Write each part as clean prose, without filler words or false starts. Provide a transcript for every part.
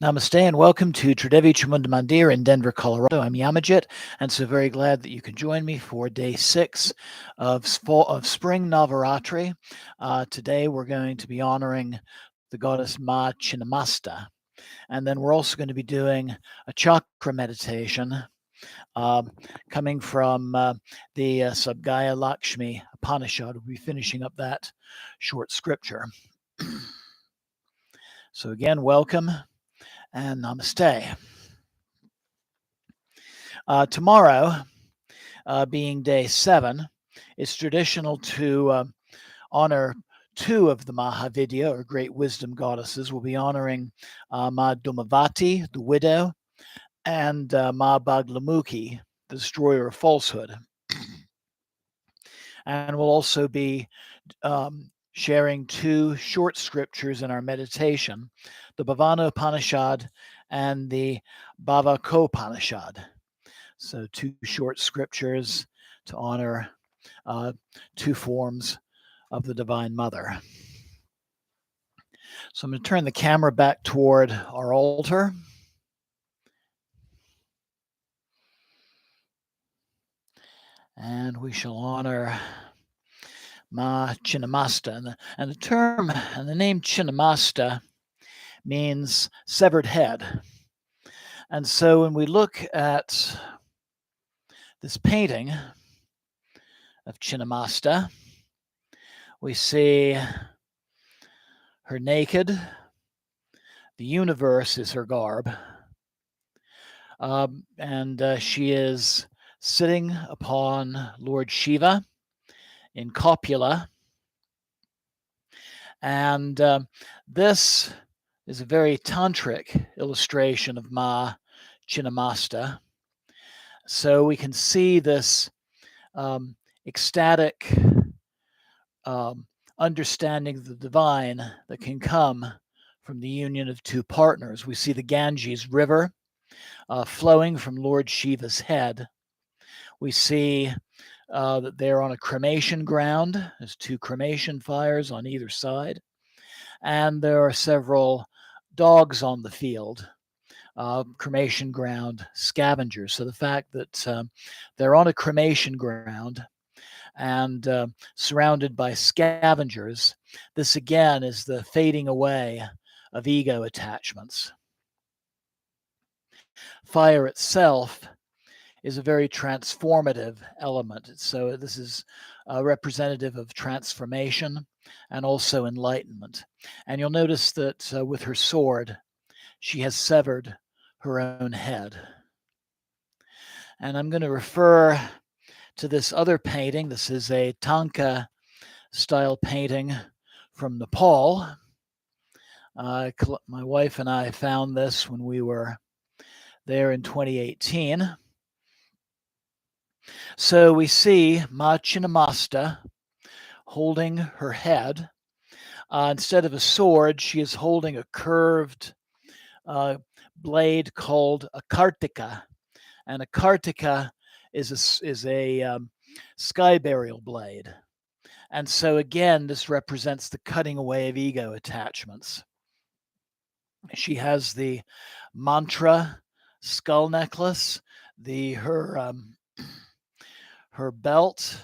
Namaste and welcome to Tridevi Chamunda Mandir in Denver, Colorado. I'm Yamajit, and so very glad that you can join me for day 6 of spring Navaratri. Today we're going to be honoring the goddess Ma Chinnamasta, and then we're also going to be doing a chakra meditation coming from the Saubhgya Lakshmi Upanishad. We'll be finishing up that short scripture. So again, welcome and namaste. Tomorrow, being day 7, it's traditional to honor 2 of the Mahavidya, or great wisdom goddesses. We'll be honoring Ma Dhumavati, the widow, and Ma Baglamukhi, the destroyer of falsehood. And we'll also be sharing 2 short scriptures in our meditation, the Bhavana Upanishad and the Bhavakopanishad. So 2 short scriptures to honor 2 forms of the Divine Mother. So I'm going to turn the camera back toward our altar. And we shall honor Ma Chinnamasta. And the term and the name Chinnamasta means severed head. And so when we look at this painting of Chinnamasta, we see her naked. The universe is her garb. And she is sitting upon Lord Shiva in copula. And this is a very tantric illustration of Ma Chinnamasta. So we can see this ecstatic understanding of the divine that can come from the union of 2 partners. We see the Ganges River flowing from Lord Shiva's head. We see that they're on a cremation ground. There's 2 cremation fires on either side. And there are several dogs on the field, cremation ground scavengers. So the fact that they're on a cremation ground and surrounded by scavengers, this again is the fading away of ego attachments. Fire itself is a very transformative element. So this is representative of transformation and also enlightenment. And you'll notice that with her sword, she has severed her own head. And I'm going to refer to this other painting. This is a Tanka style painting from Nepal. My wife and I found this when we were there in 2018. So we see Ma Chinnamasta holding her head. Instead of a sword, she is holding a curved blade called a kartika. And a kartika is a sky burial blade. And so again, this represents the cutting away of ego attachments. She has the mantra skull necklace. Her belt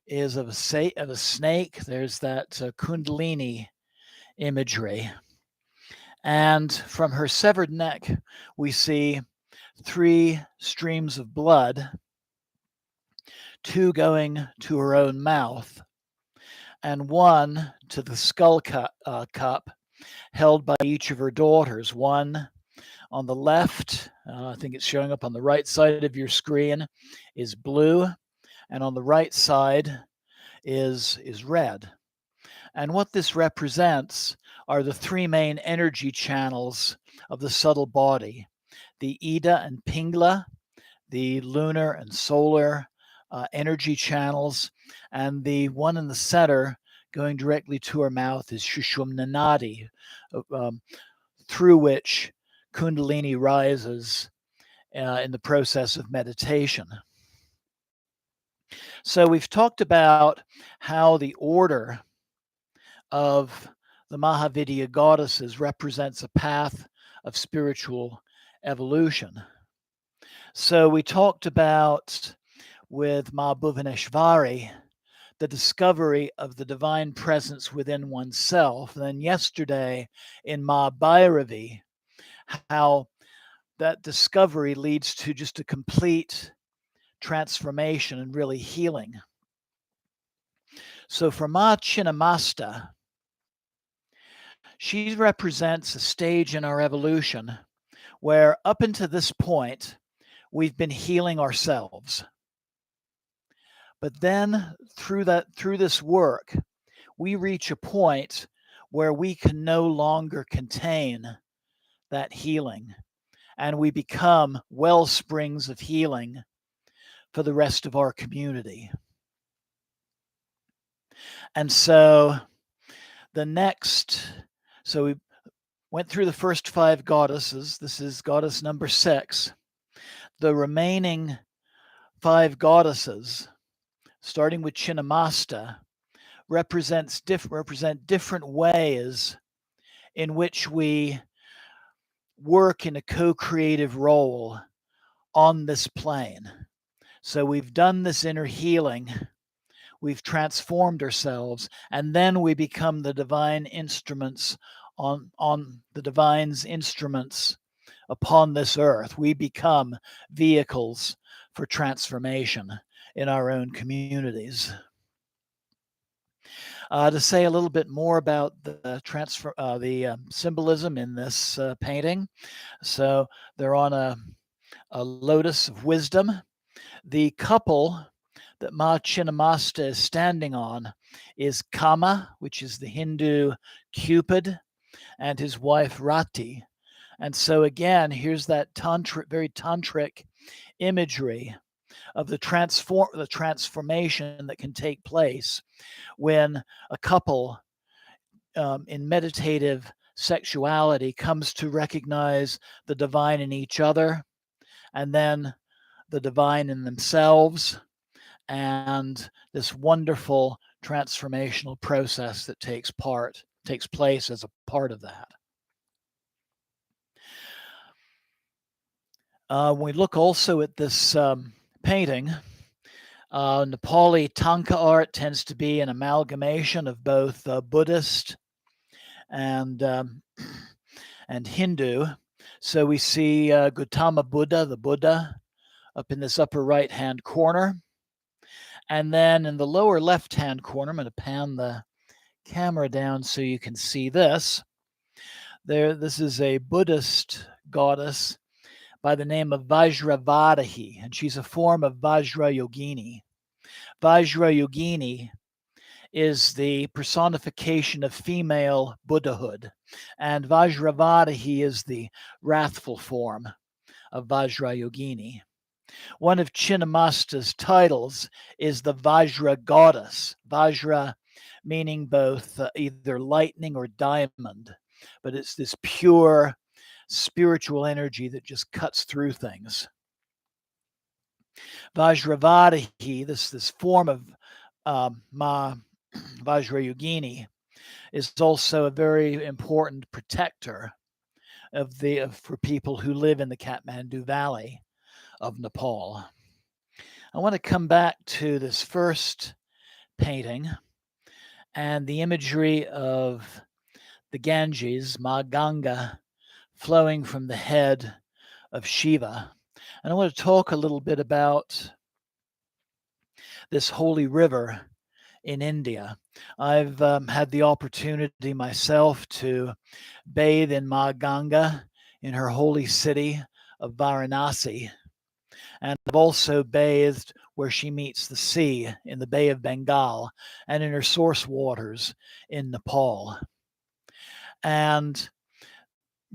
is of a snake. There's that Kundalini imagery. And from her severed neck, we see 3 streams of blood, 2 going to her own mouth, and 1 to the skull cup held by each of her daughters. One on the left, I think it's showing up on the right side of your screen, is blue, and on the right side is red. And what this represents are the 3 main energy channels of the subtle body: the Ida and Pingla, the lunar and solar energy channels, and the one in the center going directly to her mouth is Sushumna Nadi, through which Kundalini rises in the process of meditation. So we've talked about how the order of the Mahavidya goddesses represents a path of spiritual evolution. So we talked about with Ma Bhuvaneshwari the discovery of the divine presence within oneself. And then yesterday in Ma Bhairavi, how that discovery leads to just a complete transformation and really healing. So for Ma Chinnamasta, she represents a stage in our evolution where up until this point, we've been healing ourselves. But then through this work, we reach a point where we can no longer contain that healing, and we become well springs of healing for the rest of our community. And so we went through the first 5 goddesses. This is goddess number 6. The remaining 5 goddesses, starting with Chinnamasta, represent different ways in which we work in a co-creative role on this plane. So we've done this inner healing, we've transformed ourselves, and then we become the divine instruments on the divine's instruments upon this earth. We become vehicles for transformation in our own communities. To say a little bit more about the symbolism in this painting. So they're on a lotus of wisdom. The couple that Ma Chinnamasta is standing on is Kama, which is the Hindu Cupid, and his wife Rati. And so again, here's that very tantric imagery of the transformation that can take place when a couple in meditative sexuality comes to recognize the divine in each other, and then the divine in themselves, and this wonderful transformational process that takes place as a part of that. When we look also at this painting, Nepali Tanka art tends to be an amalgamation of both Buddhist and Hindu. So we see Gautama Buddha, the Buddha, up in this upper right-hand corner. And then in the lower left-hand corner, I'm going to pan the camera down so you can see this. This is a Buddhist goddess by the name of Vajravadahi, and she's a form of Vajrayogini. Vajrayogini is the personification of female Buddhahood, and Vajravadahi is the wrathful form of Vajrayogini. One of Chinnamasta's titles is the Vajra goddess. Vajra meaning both either lightning or diamond, but it's this pure spiritual energy that just cuts through things. Vajravadahi, this form of Ma Vajrayogini, is also a very important protector for people who live in the Kathmandu Valley of Nepal. I want to come back to this first painting and the imagery of the Ganges, Ma Ganga, flowing from the head of Shiva. And I want to talk a little bit about this holy river in India. I've had the opportunity myself to bathe in Ma Ganga in her holy city of Varanasi. And I've also bathed where she meets the sea in the Bay of Bengal and in her source waters in Nepal. And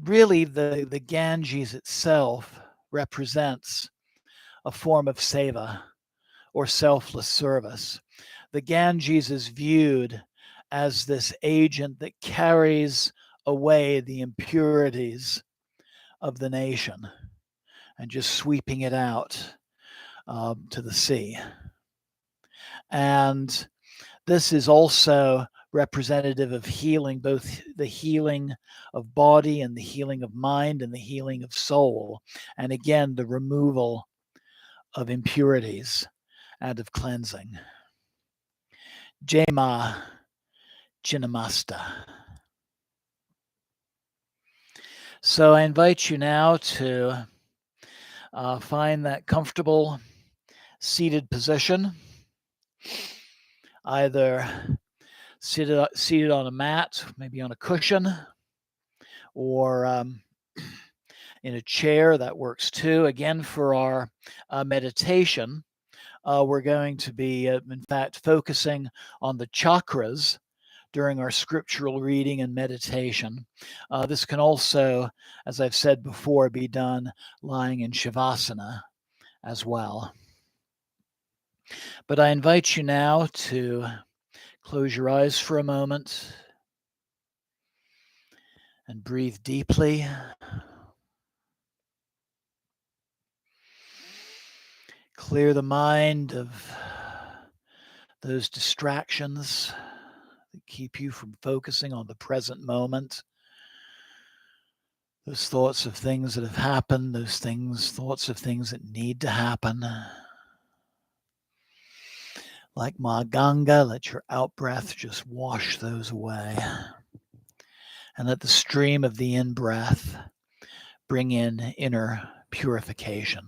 really the Ganges itself represents a form of seva or selfless service. The Ganges is viewed as this agent that carries away the impurities of the nation and just sweeping it out to the sea. And this is also representative of healing, both the healing of body and the healing of mind and the healing of soul. And again, the removal of impurities and of cleansing. Jema Chinnamasta. So I invite you now to find that comfortable seated position, either seated on a mat, maybe on a cushion, or in a chair. That works too. Again, for our meditation, we're going to be, in fact, focusing on the chakras during our scriptural reading and meditation. This can also, as I've said before, be done lying in Shavasana as well. But I invite you now to close your eyes for a moment and breathe deeply. Clear the mind of those distractions that keep you from focusing on the present moment. Those thoughts of things that have happened, thoughts of things that need to happen. Like Ma Ganga, let your out-breath just wash those away. And let the stream of the in-breath bring in inner purification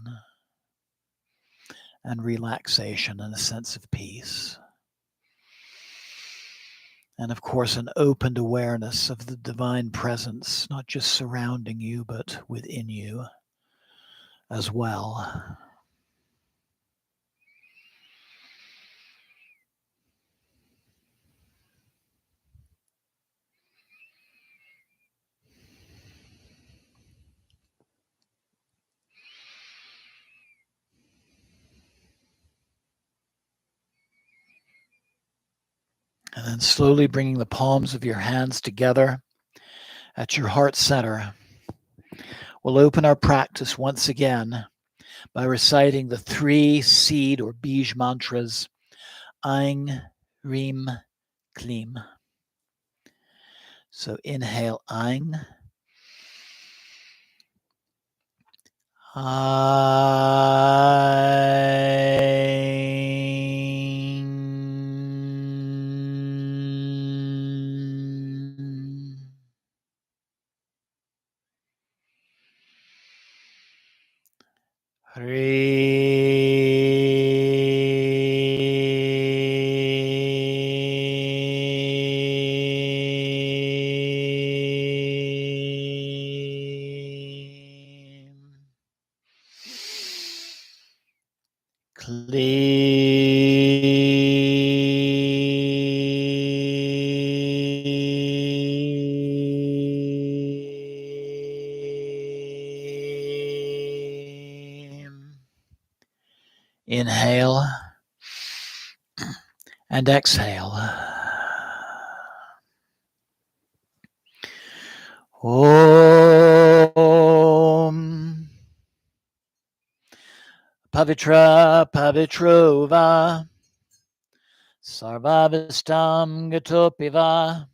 and relaxation and a sense of peace. And of course, an opened awareness of the divine presence, not just surrounding you, but within you as well. And then slowly bringing the palms of your hands together at your heart center. We'll open our practice once again by reciting the 3 seed or bij mantras, Aing, Reem, Kleem. So inhale Aing. Inhale and exhale. Om Pavitra Pavitrova Sarvavastam Gatopiva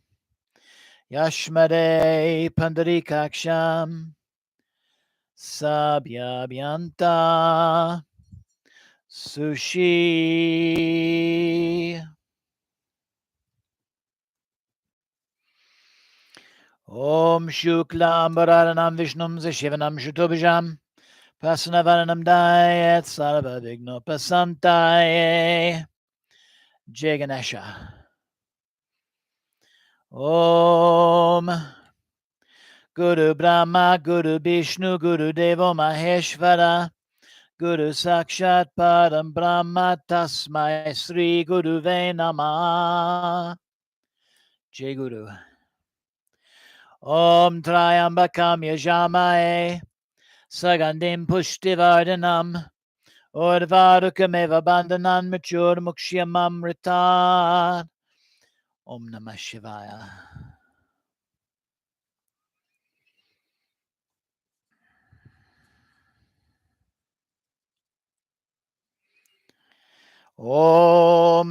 Yashmade Pandarikaksham Sabhyabhyanta Sushi. Om Shuklam Bharanam Vishnum Zashivanam Shutobhijam Pasanavanam Dayat Sarva Vigno Pasantaye. Jai Ganesha. Om Guru Brahma Guru Vishnu Guru Devo Maheshvara Guru Sakshat Param Brahma Tasmai Sri Guru Ve Namah. Jai Guru. Om Trayambakam Yajamae Sagandim Pushtivardhanam Urvarukam Bandhanan Machur Mukshyamam Ritat. Om Namah Shivaya. Om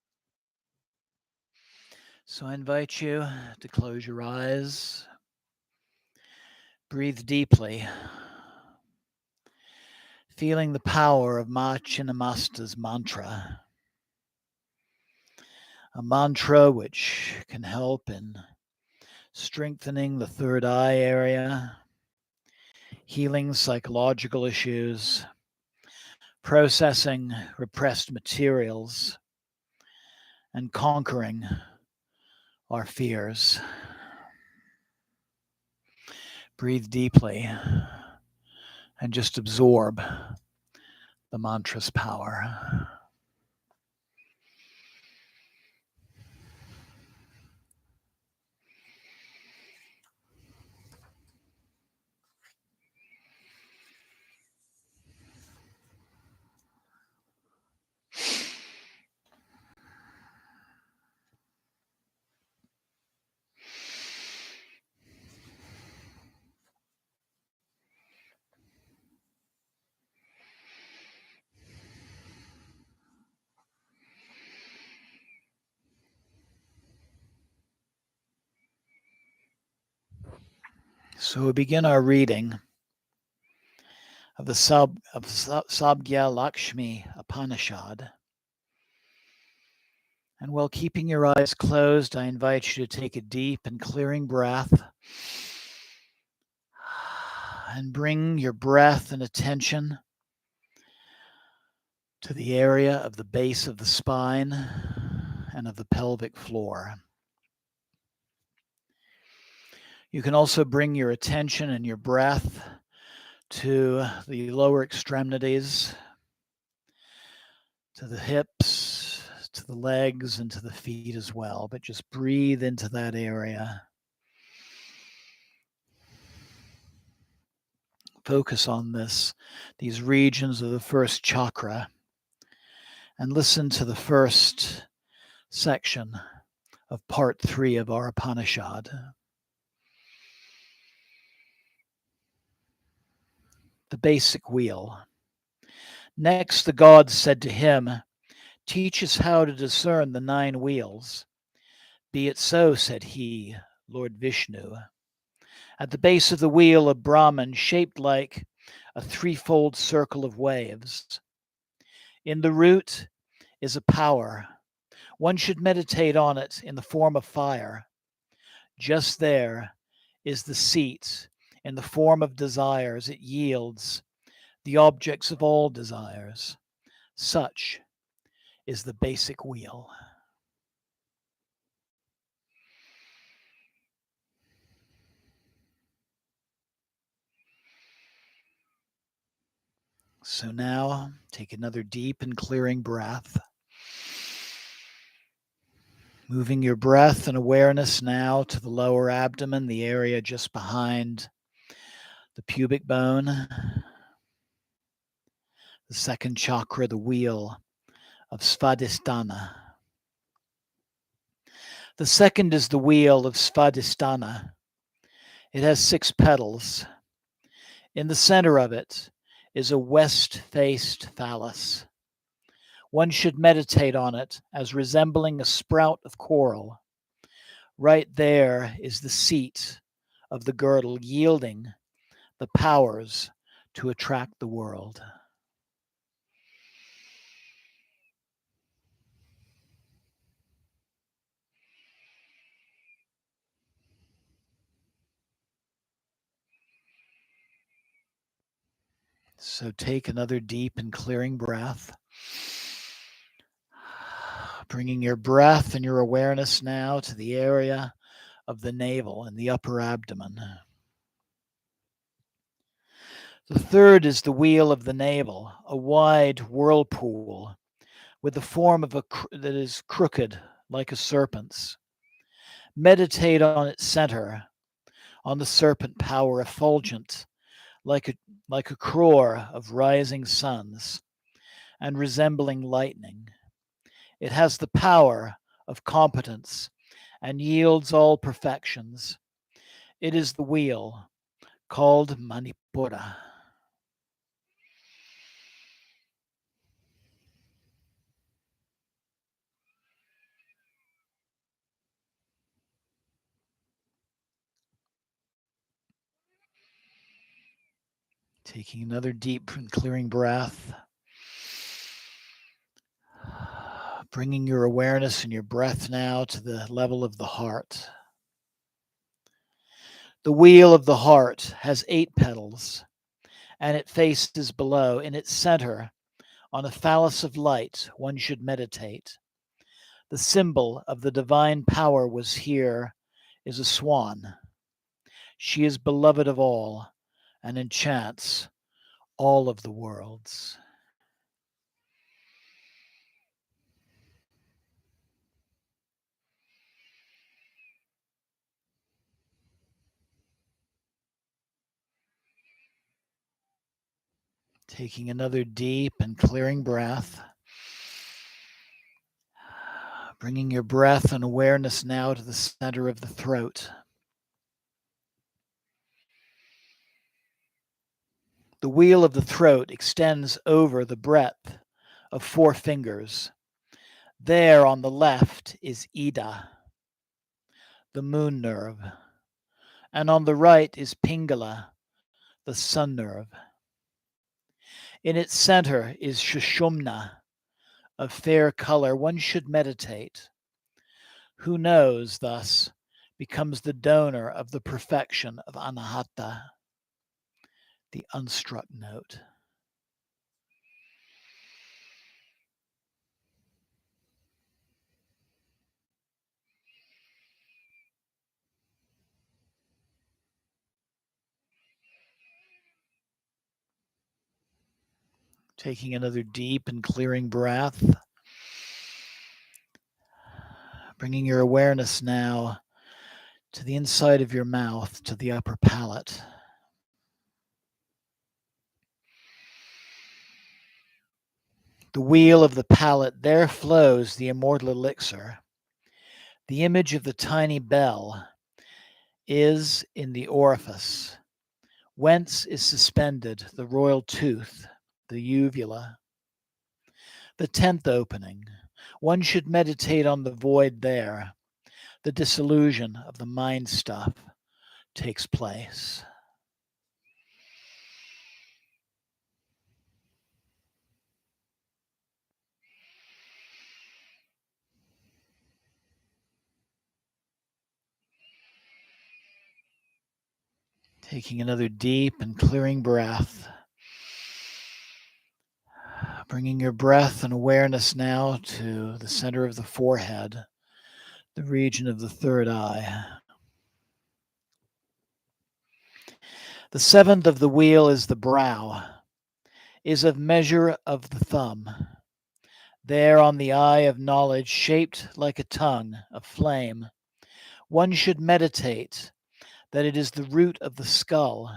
So I invite you to close your eyes, breathe deeply, feeling the power of Ma Chinnamasta's mantra, a mantra which can help in strengthening the third eye area, healing psychological issues, processing repressed materials, and conquering our fears. Breathe deeply and just absorb the mantra's power. So we begin our reading of the Saubhgya Lakshmi Upanishad. And while keeping your eyes closed, I invite you to take a deep and clearing breath and bring your breath and attention to the area of the base of the spine and of the pelvic floor. You can also bring your attention and your breath to the lower extremities, to the hips, to the legs, and to the feet as well. But just breathe into that area. Focus on these regions of the first chakra, and listen to the first section of part 3 of our Upanishad. The basic wheel. Next, the gods said to him, "Teach us how to discern the 9 wheels." "Be it so," said he, Lord Vishnu. At the base of the wheel of Brahman, shaped like a threefold circle of waves. In the root is a power. One should meditate on it in the form of fire. Just there is the seat in the form of desires. It yields the objects of all desires. Such is the basic wheel. So now take another deep and clearing breath. Moving your breath and awareness now to the lower abdomen, the area just behind the pubic bone. The second chakra, the wheel of Svadhisthana. The second is the wheel of Svadhisthana. It has 6 petals. In the center of it is a west-faced phallus. One should meditate on it as resembling a sprout of coral. Right there is the seat of the girdle, yielding the powers to attract the world. So take another deep and clearing breath. Bringing your breath and your awareness now to the area of the navel and the upper abdomen. The third is the wheel of the navel, a wide whirlpool with the form of that is crooked like a serpent's. Meditate on its center, on the serpent power effulgent like a crore of rising suns and resembling lightning. It has the power of competence and yields all perfections. It is the wheel called Manipura. Taking another deep and clearing breath. Bringing your awareness and your breath now to the level of the heart. The wheel of the heart has 8 petals, and it faces below. In its center, on a phallus of light, one should meditate. The symbol of the divine power was here is a swan. She is beloved of all and enchants all of the worlds. Taking another deep and clearing breath. Bringing your breath and awareness now to the center of the throat. The wheel of the throat extends over the breadth of 4 fingers. There on the left is Ida, the moon nerve, and on the right is Pingala, the sun nerve. In its center is Shushumna, of fair color. One should meditate. Who knows, thus, becomes the donor of the perfection of Anahata, the unstruck note. Taking another deep and clearing breath. Bringing your awareness now to the inside of your mouth, to the upper palate. The wheel of the palate, there flows the immortal elixir. The image of the tiny bell is in the orifice, whence is suspended the royal tooth, the uvula. The 10th opening, one should meditate on the void there. The dissolution of the mind stuff takes place. Taking another deep and clearing breath. Bringing your breath and awareness now to the center of the forehead, the region of the third eye. The 7th of the wheel is the brow, is of measure of the thumb. There on the eye of knowledge, shaped like a tongue of flame, one should meditate that it is the root of the skull,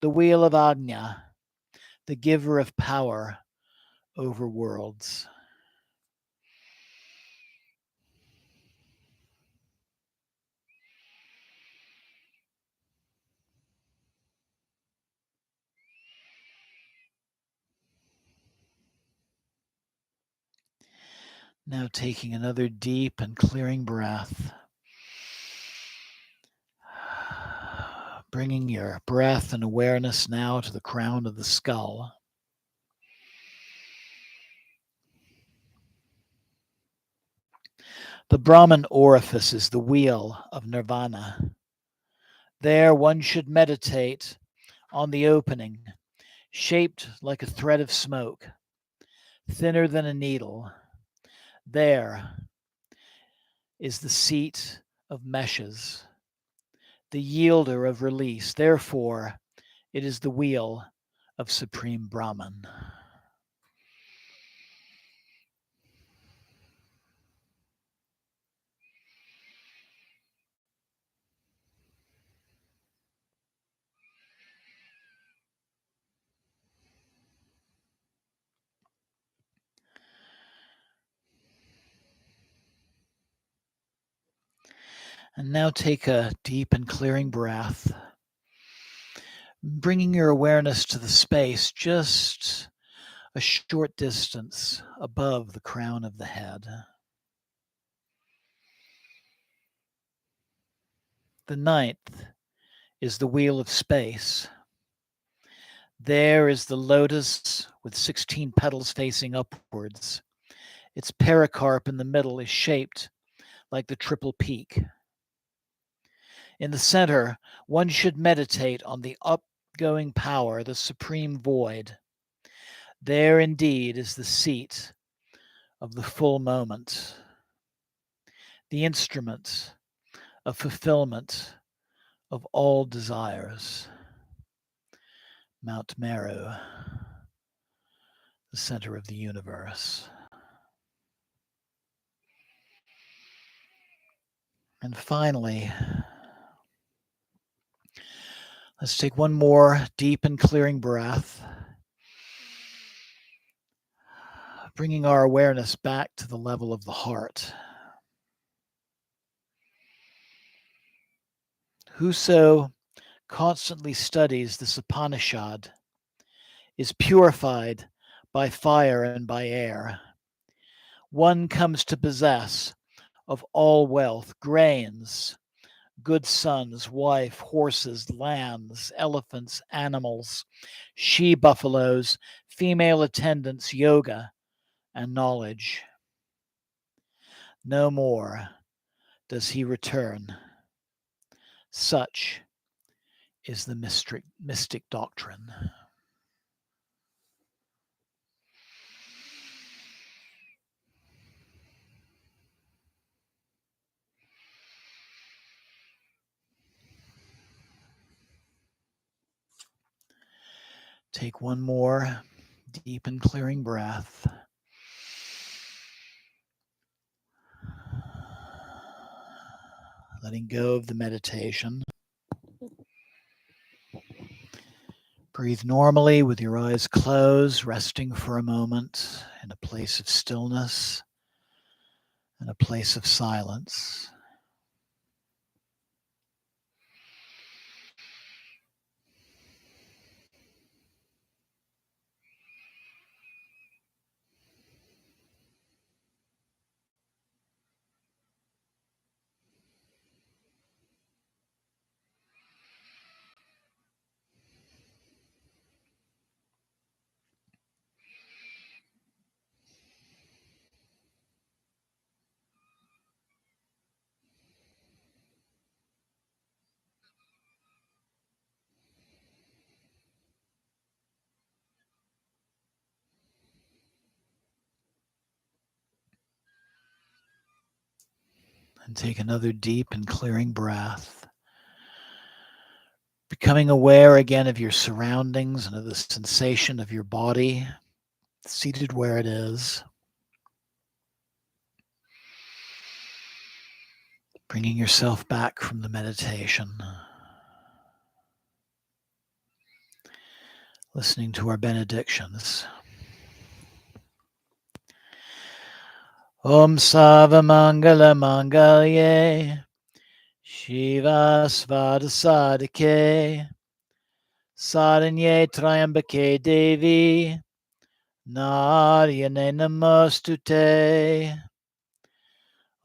the wheel of Ajna, the giver of power over worlds. Now taking another deep and clearing breath. Bringing your breath and awareness now to the crown of the skull. The Brahman orifice is the wheel of nirvana. There one should meditate on the opening, shaped like a thread of smoke, thinner than a needle. There is the seat of meshes, the yielder of release. Therefore, it is the wheel of Supreme Brahman. And now take a deep and clearing breath, bringing your awareness to the space just a short distance above the crown of the head. The 9th is the wheel of space. There is the lotus with 16 petals facing upwards. Its pericarp in the middle is shaped like the triple peak. In the center, one should meditate on the upgoing power, the supreme void. There indeed is the seat of the full moment, the instrument of fulfillment of all desires. Mount Meru, the center of the universe. And finally, let's take one more deep and clearing breath, bringing our awareness back to the level of the heart. Whoso constantly studies this Upanishad is purified by fire and by air. One comes to possess of all wealth, grains, good sons, wife, horses, lands, elephants, animals, she-buffaloes, female attendants, yoga, and knowledge. No more does he return. Such is the mystic doctrine. Take one more deep and clearing breath. Letting go of the meditation. Breathe normally with your eyes closed, resting for a moment in a place of stillness and a place of silence. And take another deep and clearing breath. Becoming aware again of your surroundings and of the sensation of your body, seated where it is. Bringing yourself back from the meditation. Listening to our benedictions. Om Sarvamangala Mangalye Shiva Svada Sadike Saranye Triambake Devi Naryane Namostute.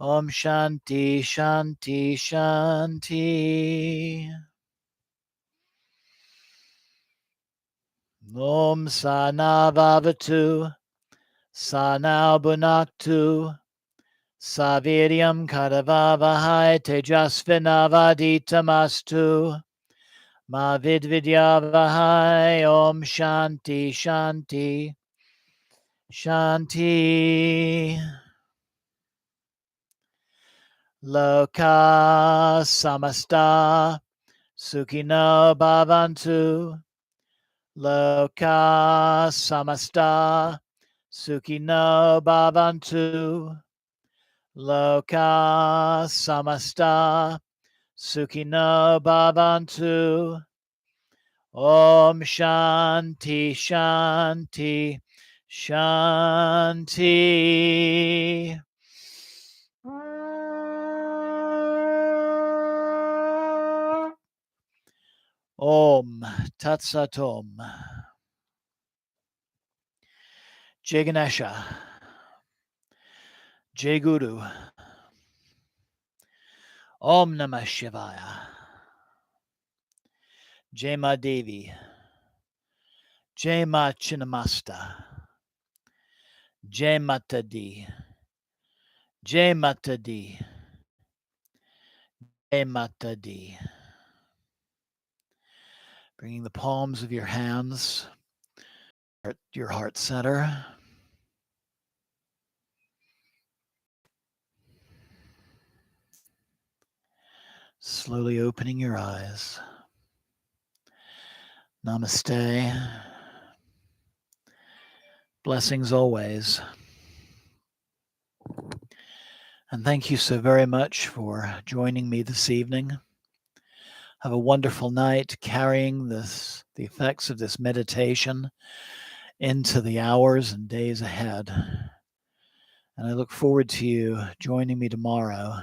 Om Shanti Shanti Shanti. Om Sana Vavatu Sana Bunaktu Saviryam Karavavahai Tejasvinavaditamastu Ma Vidvidyavahai. Om Shanti Shanti Shanti. Loka Samasta Sukhino Bhavantu. Loka Samasta Sukhino Bhavantu. Loka Samasta Sukhino Bhavantu. Om Shanti Shanti Shanti. Om Tat Sat Om. Jai Ganesha. Jai Guru. Om Namah Shivaya. Jai Ma Devi. Jai Ma Chinnamasta. Jai Mata Di. Jai Mata Di. Jai Mata Di. Bringing the palms of your hands at your heart center. Slowly opening your eyes. Namaste. Blessings always. And thank you so very much for joining me this evening. Have a wonderful night carrying the effects of this meditation into the hours and days ahead. And I look forward to you joining me tomorrow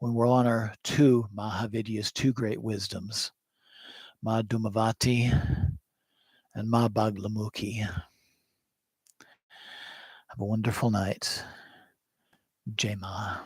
when we'll honor two Mahavidyas, two great wisdoms, Ma Dhumavati and Ma Baglamukhi. Have a wonderful night. Jai Ma.